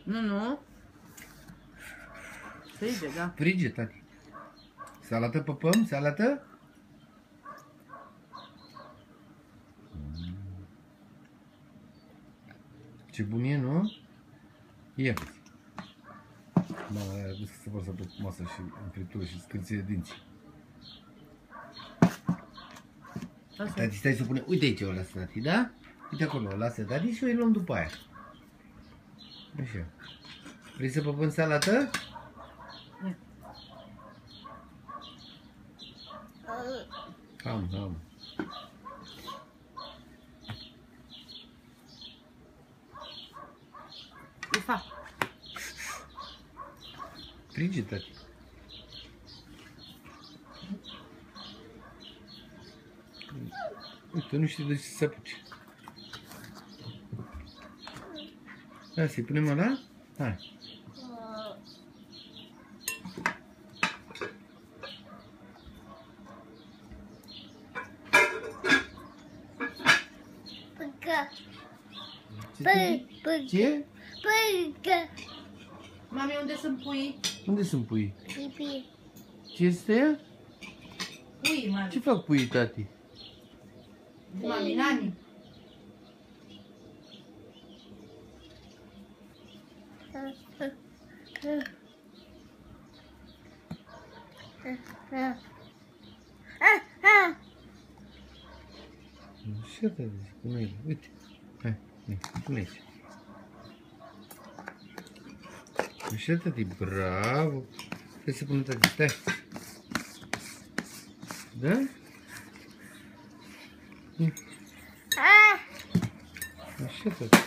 Nu. Frige, da. Frige, tati. Salată păpăm? Salată? Ce bun e, nu? Ia vezi. Mama a adus să vor să pe masă și în friptură și scârție de dinți. Tati, stai să punem. Uite aici o lasă, tati, da? Uite acolo, o lasă, tati, și o luăm după aia. Așa. Vrei să păpăm salată? Am. Îi fac. Frige, tati. Uite, nu știu de ce se apuce. Hai să-i punem ăla? Hai. Ce? Mami, unde sunt puii? Unde sunt puii? Pipi. Ce este ea? Puii, mami. Ce fac puii, tati? Mami, nani. Așa, tati, pune ele. Uite. Hai, pune aici. Așa, tati, bravo. Trebuie să punem, tati, stai. Da? Așa, tati.